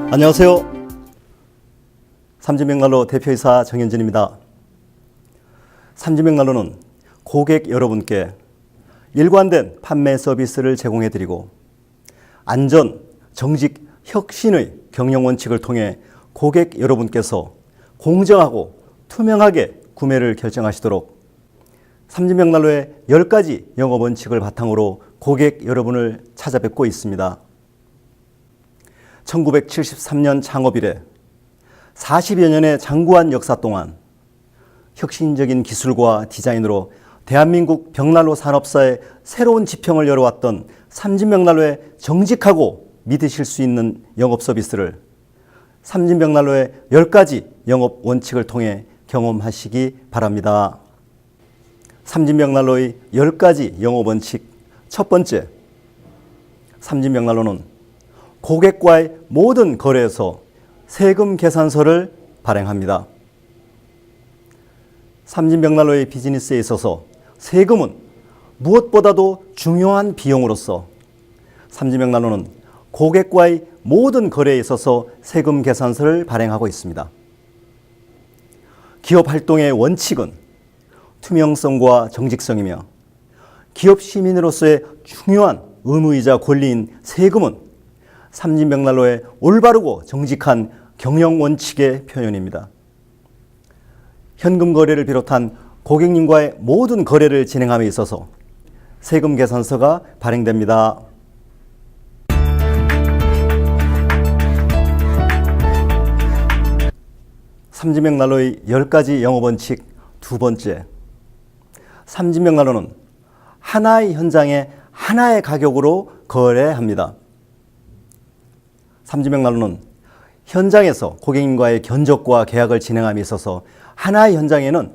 안녕하세요. 삼진맥날로 대표이사 정현진입니다. 삼진맥날로는 고객 여러분께 일관된 판매 서비스를 제공해드리고 안전, 정직, 혁신의 경영 원칙을 통해 고객 여러분께서 공정하고 투명하게 구매를 결정하시도록 삼진맥날로의 10가지 영업 원칙을 바탕으로 고객 여러분을 찾아뵙고 있습니다. 1973년 창업 이래 40여 년의 장구한 역사 동안 혁신적인 기술과 디자인으로 대한민국 벽난로 산업사의 새로운 지평을 열어왔던 삼진벽난로의 정직하고 믿으실 수 있는 영업 서비스를 삼진벽난로의 10가지 영업 원칙을 통해 경험하시기 바랍니다. 삼진벽난로의 10가지 영업 원칙 첫 번째, 삼진벽난로는 고객과의 모든 거래에서 세금 계산서를 발행합니다. 삼진벽난로의 비즈니스에 있어서 세금은 무엇보다도 중요한 비용으로서 삼진벽난로는 고객과의 모든 거래에 있어서 세금 계산서를 발행하고 있습니다. 기업 활동의 원칙은 투명성과 정직성이며 기업 시민으로서의 중요한 의무이자 권리인 세금은 삼진벽난로의 올바르고 정직한 경영 원칙의 표현입니다. 현금 거래를 비롯한 고객님과의 모든 거래를 진행함에 있어서 세금 계산서가 발행됩니다. 삼진벽난로의 10가지 영업 원칙 두 번째, 삼진벽난로는 하나의 현장에 하나의 가격으로 거래합니다. 삼진벽난로는 현장에서 고객님과의 견적과 계약을 진행함에 있어서 하나의 현장에는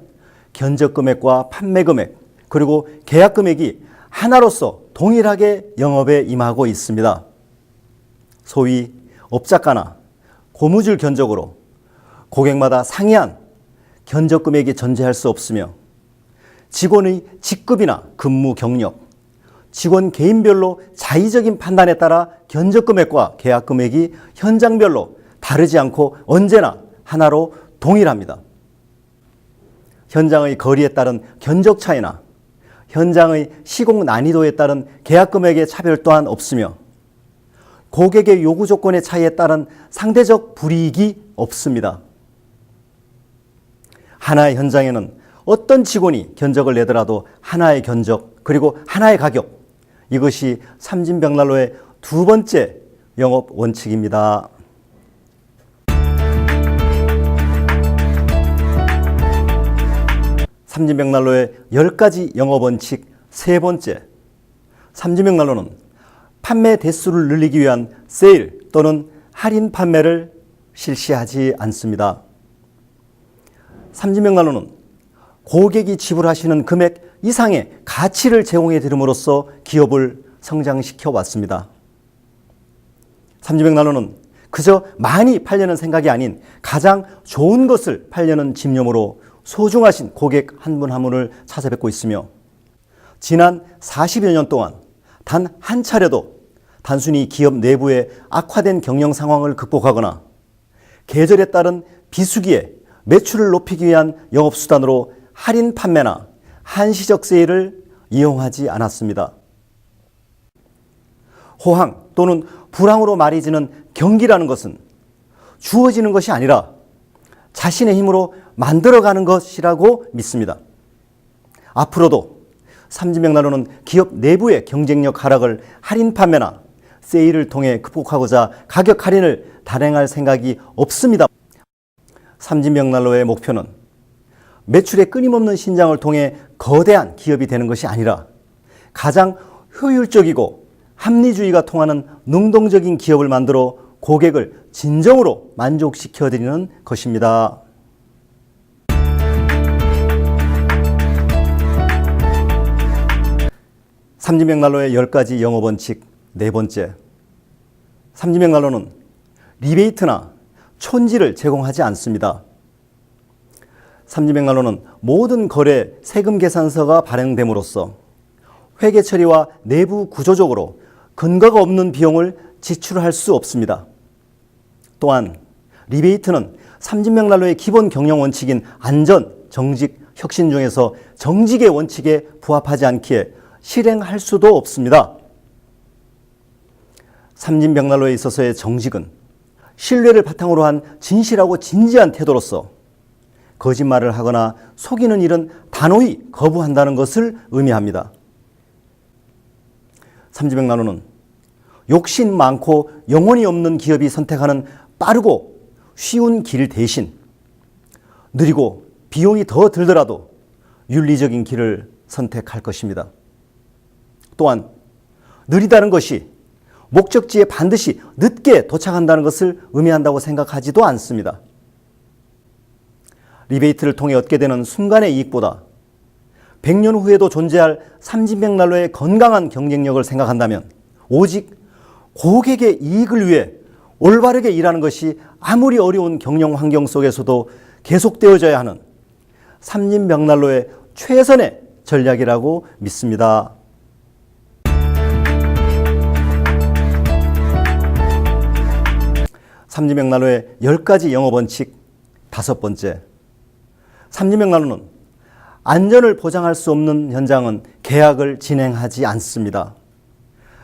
견적 금액과 판매 금액 그리고 계약 금액이 하나로서 동일하게 영업에 임하고 있습니다. 소위 업자가나 고무줄 견적으로 고객마다 상이한 견적 금액이 존재할 수 없으며 직원의 직급이나 근무 경력, 직원 개인별로 자의적인 판단에 따라 견적 금액과 계약 금액이 현장별로 다르지 않고 언제나 하나로 동일합니다. 현장의 거리에 따른 견적 차이나 현장의 시공 난이도에 따른 계약 금액의 차별 또한 없으며 고객의 요구 조건의 차이에 따른 상대적 불이익이 없습니다. 하나의 현장에는 어떤 직원이 견적을 내더라도 하나의 견적 그리고 하나의 가격, 이것이 삼진벽난로의 두 번째 영업 원칙입니다. 삼진벽난로의 10가지 영업 원칙 세 번째, 삼진벽난로는 판매 대수를 늘리기 위한 세일 또는 할인 판매를 실시하지 않습니다. 삼진벽난로는 고객이 지불하시는 금액 이상의 가치를 제공해 드림으로써 기업을 성장시켜 왔습니다. 삼진벽난로는 그저 많이 팔려는 생각이 아닌 가장 좋은 것을 팔려는 집념으로 소중하신 고객 한 분 한 분을 찾아뵙고 있으며 지난 40여 년 동안 단 한 차례도 단순히 기업 내부의 악화된 경영 상황을 극복하거나 계절에 따른 비수기에 매출을 높이기 위한 영업수단으로 할인 판매나 한시적 세일을 이용하지 않았습니다. 호황 또는 불황으로 말이지는 경기라는 것은 주어지는 것이 아니라 자신의 힘으로 만들어가는 것이라고 믿습니다. 앞으로도 삼진벽난로는 기업 내부의 경쟁력 하락을 할인 판매나 세일을 통해 극복하고자 가격 할인을 단행할 생각이 없습니다. 삼진벽난로의 목표는 매출의 끊임없는 신장을 통해 거대한 기업이 되는 것이 아니라 가장 효율적이고 합리주의가 통하는 능동적인 기업을 만들어 고객을 진정으로 만족시켜드리는 것입니다. 삼진벽난로의 10가지 영업 원칙 네 번째, 삼진벽난로는 리베이트나 촌지를 제공하지 않습니다. 삼진벽난로는 모든 거래 세금 계산서가 발행됨으로써 회계 처리와 내부 구조적으로 근거가 없는 비용을 지출할 수 없습니다. 또한 리베이트는 삼진명난로의 기본 경영 원칙인 안전, 정직, 혁신 중에서 정직의 원칙에 부합하지 않기에 실행할 수도 없습니다. 삼진명난로에 있어서의 정직은 신뢰를 바탕으로 한 진실하고 진지한 태도로서 거짓말을 하거나 속이는 일은 단호히 거부한다는 것을 의미합니다. 삼진명난로는 욕심 많고 영혼이 없는 기업이 선택하는 빠르고 쉬운 길 대신 느리고 비용이 더 들더라도 윤리적인 길을 선택할 것입니다. 또한 느리다는 것이 목적지에 반드시 늦게 도착한다는 것을 의미한다고 생각하지도 않습니다. 리베이트를 통해 얻게 되는 순간의 이익보다 100년 후에도 존재할 삼진명난로의 건강한 경쟁력을 생각한다면 오직 고객의 이익을 위해 올바르게 일하는 것이 아무리 어려운 경영 환경 속에서도 계속되어져야 하는 삼진명난로의 최선의 전략이라고 믿습니다. 삼진명난로의 10가지 영업원칙 5번째. 삼진명난로는 안전을 보장할 수 없는 현장은 계약을 진행하지 않습니다.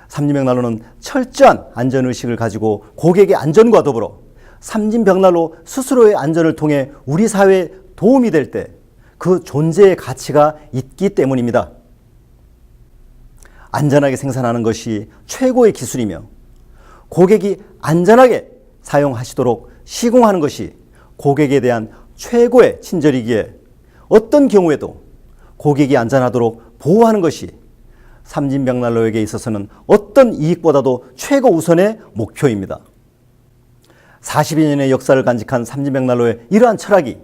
삼진명난로는 철저한 안전의식을 가지고 고객의 안전과 더불어 삼진명난로 스스로의 안전을 통해 우리 사회에 도움이 될 때 그 존재의 가치가 있기 때문입니다. 안전하게 생산하는 것이 최고의 기술이며 고객이 안전하게 사용하시도록 시공하는 것이 고객에 대한 최고의 친절이기에 어떤 경우에도 고객이 안전하도록 보호하는 것이 삼진명난로에게 있어서는 어떤 이익보다도 최고 우선의 목표입니다. 40여 년의 역사를 간직한 삼진명난로의 이러한 철학이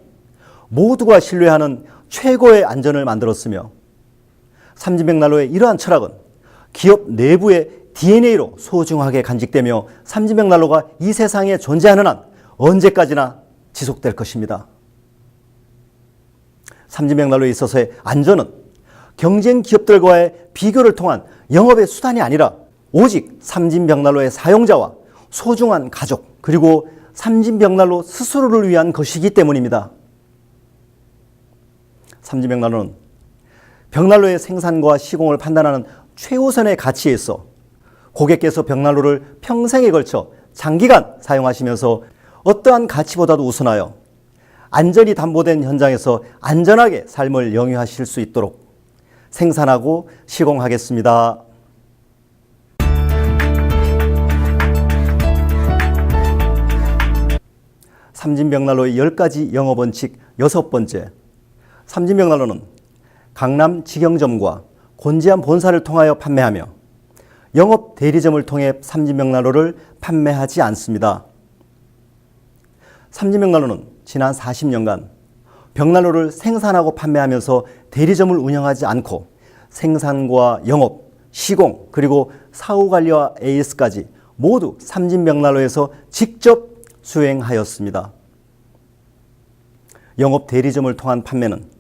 모두가 신뢰하는 최고의 안전을 만들었으며 삼진명난로의 이러한 철학은 기업 내부의 DNA로 소중하게 간직되며 삼진명난로가 이 세상에 존재하는 한 언제까지나 지속될 것입니다. 삼진명난로에 있어서의 안전은 경쟁 기업들과의 비교를 통한 영업의 수단이 아니라 오직 삼진명난로의 사용자와 소중한 가족 그리고 삼진명난로 스스로를 위한 것이기 때문입니다. 삼진명난로는 벽난로의 생산과 시공을 판단하는 최우선의 가치에 있어 고객께서 벽난로를 평생에 걸쳐 장기간 사용하시면서 어떠한 가치보다도 우선하여 안전이 담보된 현장에서 안전하게 삶을 영위하실 수 있도록 생산하고 시공하겠습니다. 삼진명난로의 10가지 영업원칙 6번째. 삼진명난로는 강남 직영점과 곤지암 본사를 통하여 판매하며 영업 대리점을 통해 삼진명난로를 판매하지 않습니다. 삼진명난로는 지난 40년간 벽난로를 생산하고 판매하면서 대리점을 운영하지 않고 생산과 영업, 시공, 그리고 사후관리와 AS까지 모두 삼진명난로에서 직접 수행하였습니다. 영업 대리점을 통한 판매는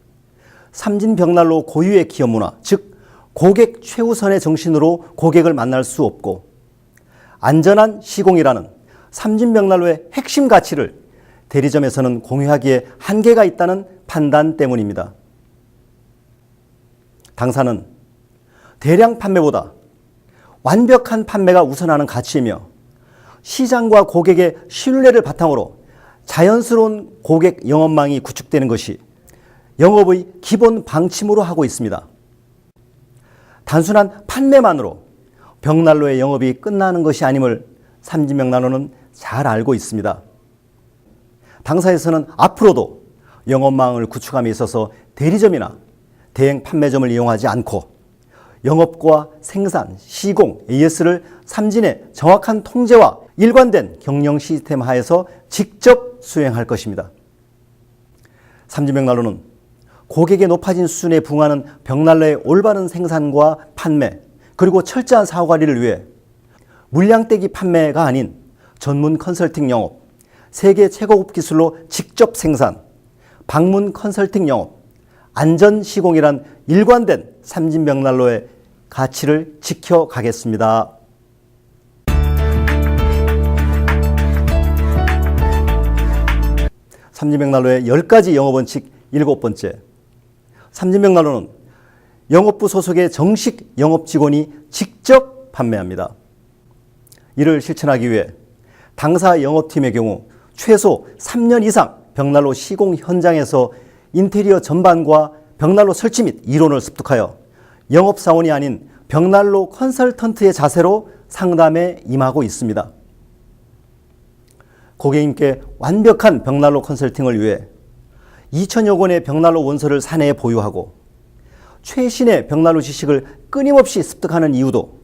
삼진명난로 고유의 기업 문화, 즉 고객 최우선의 정신으로 고객을 만날 수 없고 안전한 시공이라는 삼진명난로의 핵심 가치를 대리점에서는 공유하기에 한계가 있다는 판단 때문입니다. 당사는 대량 판매보다 완벽한 판매가 우선하는 가치이며 시장과 고객의 신뢰를 바탕으로 자연스러운 고객 영업망이 구축되는 것이 영업의 기본 방침으로 하고 있습니다. 단순한 판매만으로 벽난로의 영업이 끝나는 것이 아님을 삼진명난로는 잘 알고 있습니다. 당사에서는 앞으로도 영업망을 구축함에 있어서 대리점이나 대행 판매점을 이용하지 않고 영업과 생산, 시공, AS를 삼진의 정확한 통제와 일관된 경영 시스템 하에서 직접 수행할 것입니다. 삼진명난로는 고객의 높아진 수준에 부응하는 벽난로의 올바른 생산과 판매 그리고 철저한 사후관리를 위해 물량대기 판매가 아닌 전문 컨설팅 영업, 세계 최고급 기술로 직접 생산, 방문 컨설팅 영업, 안전 시공이란 일관된 삼진명난로의 가치를 지켜가겠습니다. 삼진병난로의 10가지 영업원칙 7번째. 삼진병난로는 영업부 소속의 정식 영업직원이 직접 판매합니다. 이를 실천하기 위해 당사 영업팀의 경우 최소 3년 이상 벽난로 시공 현장에서 인테리어 전반과 벽난로 설치 및 이론을 습득하여 영업사원이 아닌 벽난로 컨설턴트의 자세로 상담에 임하고 있습니다. 고객님께 완벽한 벽난로 컨설팅을 위해 2천여 권의 벽난로 원서를 사내에 보유하고 최신의 벽난로 지식을 끊임없이 습득하는 이유도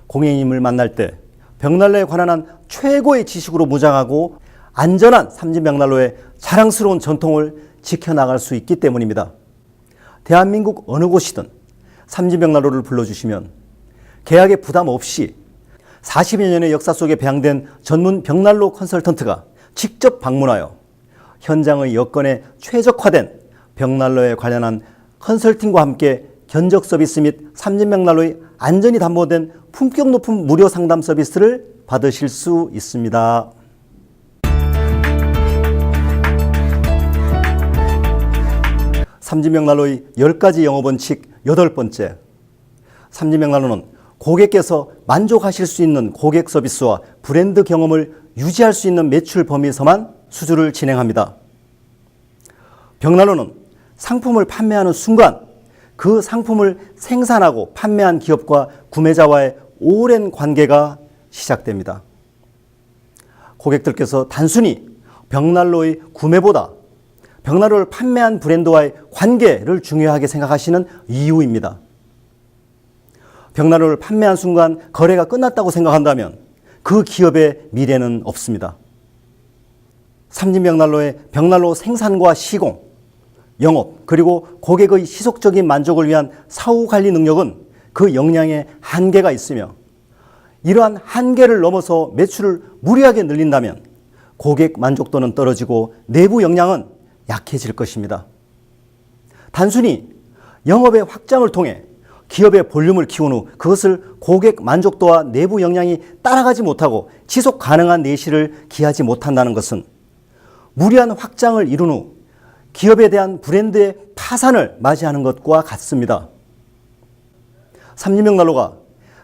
고객님을 만날 때 벽난로에 관한 한 최고의 지식으로 무장하고 안전한 삼진벽난로의 자랑스러운 전통을 지켜나갈 수 있기 때문입니다. 대한민국 어느 곳이든 삼진벽난로를 불러주시면 계약에 부담 없이 40여 년의 역사 속에 배양된 전문 벽난로 컨설턴트가 직접 방문하여 현장의 여건에 최적화된 벽난로에 관련한 컨설팅과 함께 견적 서비스 및 삼진벽난로의 안전이 담보된 품격 높은 무료 상담 서비스를 받으실 수 있습니다. 삼진벽난로의 10가지 영업원칙 8번째. 삼진벽난로는 고객께서 만족하실 수 있는 고객 서비스와 브랜드 경험을 유지할 수 있는 매출 범위에서만 수주를 진행합니다. 벽난로는 상품을 판매하는 순간 그 상품을 생산하고 판매한 기업과 구매자와의 오랜 관계가 시작됩니다. 고객들께서 단순히 벽난로의 구매보다 벽난로를 판매한 브랜드와의 관계를 중요하게 생각하시는 이유입니다. 벽난로를 판매한 순간 거래가 끝났다고 생각한다면 그 기업의 미래는 없습니다. 삼진벽난로의 벽난로 생산과 시공, 영업, 그리고 고객의 지속적인 만족을 위한 사후 관리 능력은 그 역량에 한계가 있으며 이러한 한계를 넘어서 매출을 무리하게 늘린다면 고객 만족도는 떨어지고 내부 역량은 약해질 것입니다. 단순히 영업의 확장을 통해 기업의 볼륨을 키운 후 그것을 고객 만족도와 내부 역량이 따라가지 못하고 지속 가능한 내실을 기하지 못한다는 것은 무리한 확장을 이룬 후 기업에 대한 브랜드의 파산을 맞이하는 것과 같습니다. 삼진벽난로가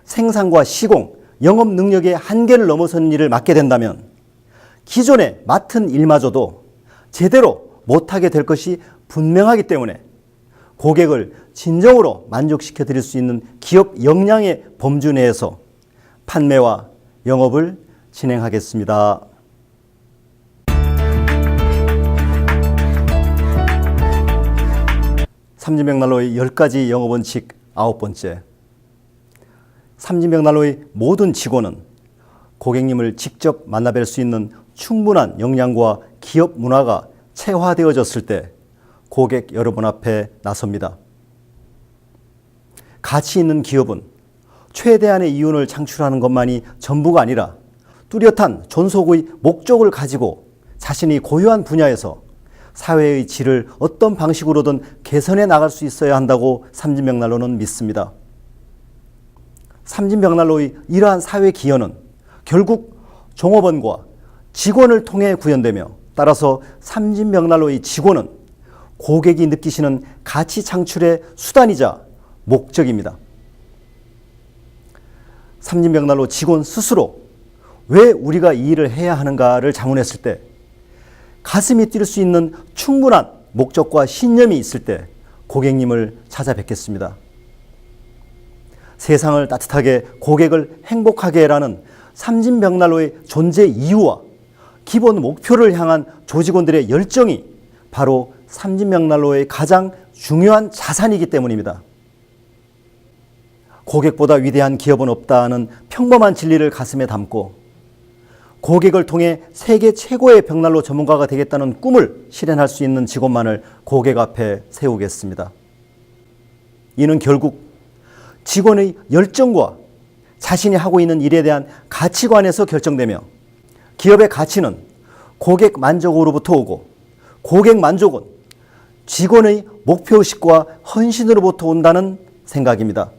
생산과 시공, 영업 능력의 한계를 넘어서는 일을 맡게 된다면 기존에 맡은 일마저도 제대로 못하게 될 것이 분명하기 때문에 고객을 진정으로 만족시켜 드릴 수 있는 기업 역량의 범주 내에서 판매와 영업을 진행하겠습니다. 삼진벽난로의 10가지 영업원칙 9번째. 삼진벽난로의 모든 직원은 고객님을 직접 만나뵐 수 있는 충분한 역량과 기업 문화가 체화되어졌을 때 고객 여러분 앞에 나섭니다. 가치 있는 기업은 최대한의 이윤을 창출하는 것만이 전부가 아니라 뚜렷한 존속의 목적을 가지고 자신이 고유한 분야에서 사회의 질을 어떤 방식으로든 개선해 나갈 수 있어야 한다고 삼진벽난로는 믿습니다. 삼진벽난로의 이러한 사회 기여는 결국 종업원과 직원을 통해 구현되며 따라서 삼진벽난로의 직원은 고객이 느끼시는 가치 창출의 수단이자 목적입니다. 삼진벽난로 직원 스스로 왜 우리가 이 일을 해야 하는가를 자문했을 때 가슴이 뛸 수 있는 충분한 목적과 신념이 있을 때 고객님을 찾아뵙겠습니다. 세상을 따뜻하게 고객을 행복하게 해라는 삼진벽난로의 존재 이유와 기본 목표를 향한 조직원들의 열정이 바로 삼진벽난로의 가장 중요한 자산이기 때문입니다. 고객보다 위대한 기업은 없다는 평범한 진리를 가슴에 담고 고객을 통해 세계 최고의 벽난로 전문가가 되겠다는 꿈을 실현할 수 있는 직원만을 고객 앞에 세우겠습니다. 이는 결국 직원의 열정과 자신이 하고 있는 일에 대한 가치관에서 결정되며 기업의 가치는 고객 만족으로부터 오고 고객 만족은 직원의 목표의식과 헌신으로부터 온다는 생각입니다.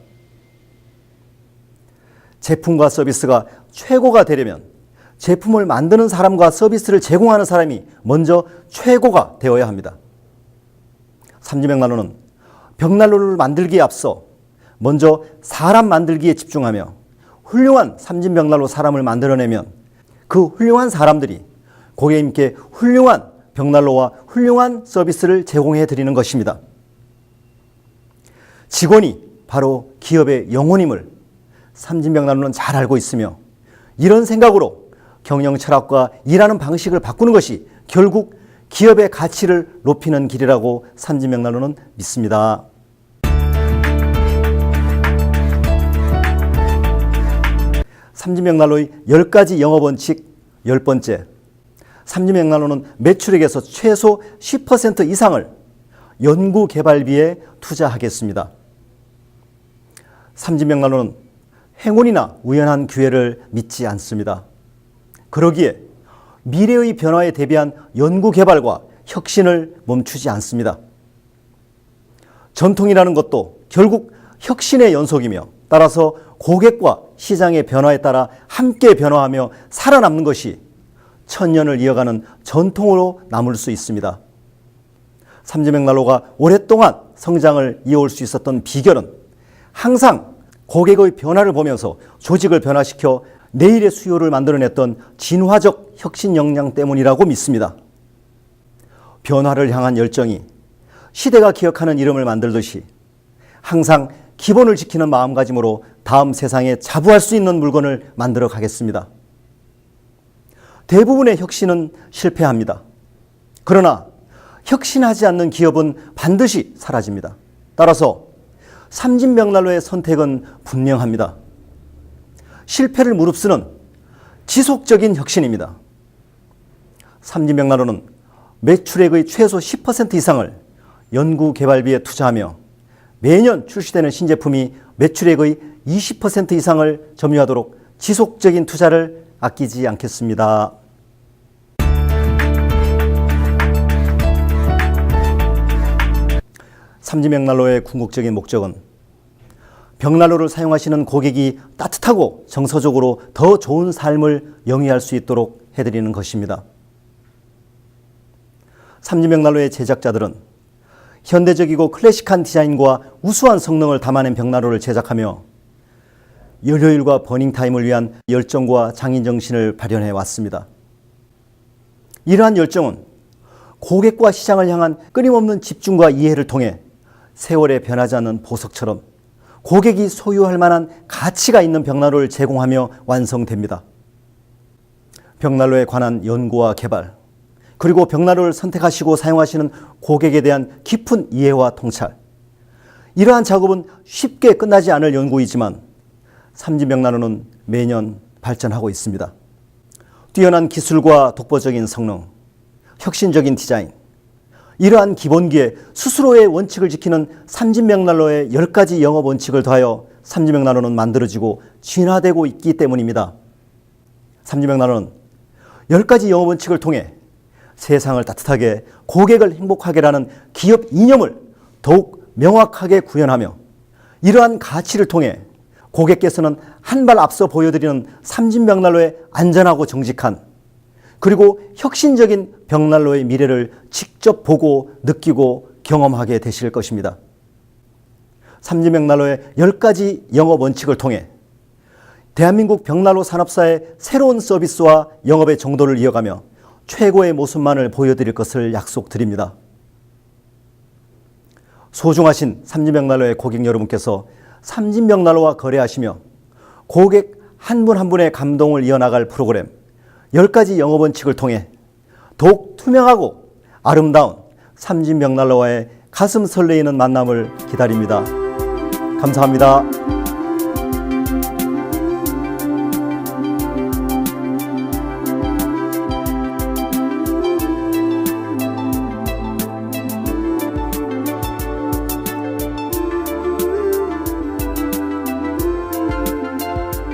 제품과 서비스가 최고가 되려면 제품을 만드는 사람과 서비스를 제공하는 사람이 먼저 최고가 되어야 합니다. 삼지명난로는 벽난로를 만들기에 앞서 먼저 사람 만들기에 집중하며 훌륭한 삼진벽난로 사람을 만들어내면 그 훌륭한 사람들이 고객님께 훌륭한 벽난로와 훌륭한 서비스를 제공해 드리는 것입니다. 직원이 바로 기업의 영혼임을 삼진벽난로는 잘 알고 있으며 이런 생각으로 경영 철학과 일하는 방식을 바꾸는 것이 결국 기업의 가치를 높이는 길이라고 삼진벽난로는 믿습니다. 삼진벽난로의 10가지 영업원칙 10번째, 삼진벽난로는 매출액에서 최소 10% 이상을 연구개발비에 투자하겠습니다. 삼진벽난로는 행운이나 우연한 기회를 믿지 않습니다. 그러기에 미래의 변화에 대비한 연구개발과 혁신을 멈추지 않습니다. 전통이라는 것도 결국 혁신의 연속이며 따라서 고객과 시장의 변화에 따라 함께 변화하며 살아남는 것이 천년을 이어가는 전통으로 남을 수 있습니다. 삼진벽난로가 오랫동안 성장을 이어올 수 있었던 비결은 항상 고객의 변화를 보면서 조직을 변화시켜 내일의 수요를 만들어냈던 진화적 혁신 역량 때문이라고 믿습니다. 변화를 향한 열정이 시대가 기억하는 이름을 만들듯이 항상 기본을 지키는 마음가짐으로 다음 세상에 자부할 수 있는 물건을 만들어 가겠습니다. 대부분의 혁신은 실패합니다. 그러나 혁신하지 않는 기업은 반드시 사라집니다. 따라서 삼진벽난로의 선택은 분명합니다. 실패를 무릅쓰는 지속적인 혁신입니다. 삼진벽난로는 매출액의 최소 10% 이상을 연구개발비에 투자하며 매년 출시되는 신제품이 매출액의 20% 이상을 점유하도록 지속적인 투자를 아끼지 않겠습니다. 삼진벽난로의 궁극적인 목적은 벽난로를 사용하시는 고객이 따뜻하고 정서적으로 더 좋은 삶을 영위할 수 있도록 해드리는 것입니다. 삼진벽난로의 제작자들은 현대적이고 클래식한 디자인과 우수한 성능을 담아낸 벽난로를 제작하며 열효율과 버닝타임을 위한 열정과 장인정신을 발현해 왔습니다. 이러한 열정은 고객과 시장을 향한 끊임없는 집중과 이해를 통해 세월에 변하지 않는 보석처럼 고객이 소유할 만한 가치가 있는 벽난로를 제공하며 완성됩니다. 벽난로에 관한 연구와 개발, 그리고 벽난로를 선택하시고 사용하시는 고객에 대한 깊은 이해와 통찰. 이러한 작업은 쉽게 끝나지 않을 연구이지만 삼진벽난로는 매년 발전하고 있습니다. 뛰어난 기술과 독보적인 성능, 혁신적인 디자인, 이러한 기본기에 스스로의 원칙을 지키는 삼진벽난로의 10가지 영업 원칙을 더하여 삼진벽난로는 만들어지고 진화되고 있기 때문입니다. 삼진벽난로는 10가지 영업 원칙을 통해 세상을 따뜻하게 고객을 행복하게라는 기업 이념을 더욱 명확하게 구현하며 이러한 가치를 통해 고객께서는 한 발 앞서 보여드리는 삼진벽난로의 안전하고 정직한 그리고 혁신적인 벽난로의 미래를 직접 보고 느끼고 경험하게 되실 것입니다. 삼진벽난로의 10가지 영업 원칙을 통해 대한민국 벽난로 산업사의 새로운 서비스와 영업의 정도를 이어가며 최고의 모습만을 보여드릴 것을 약속드립니다. 소중하신 삼진벽난로의 고객 여러분께서 삼진벽난로와 거래하시며 고객 한 분 한 분의 감동을 이어나갈 프로그램 10가지 영업 원칙을 통해 더욱 투명하고 아름다운 삼진벽난로와의 가슴 설레이는 만남을 기다립니다. 감사합니다.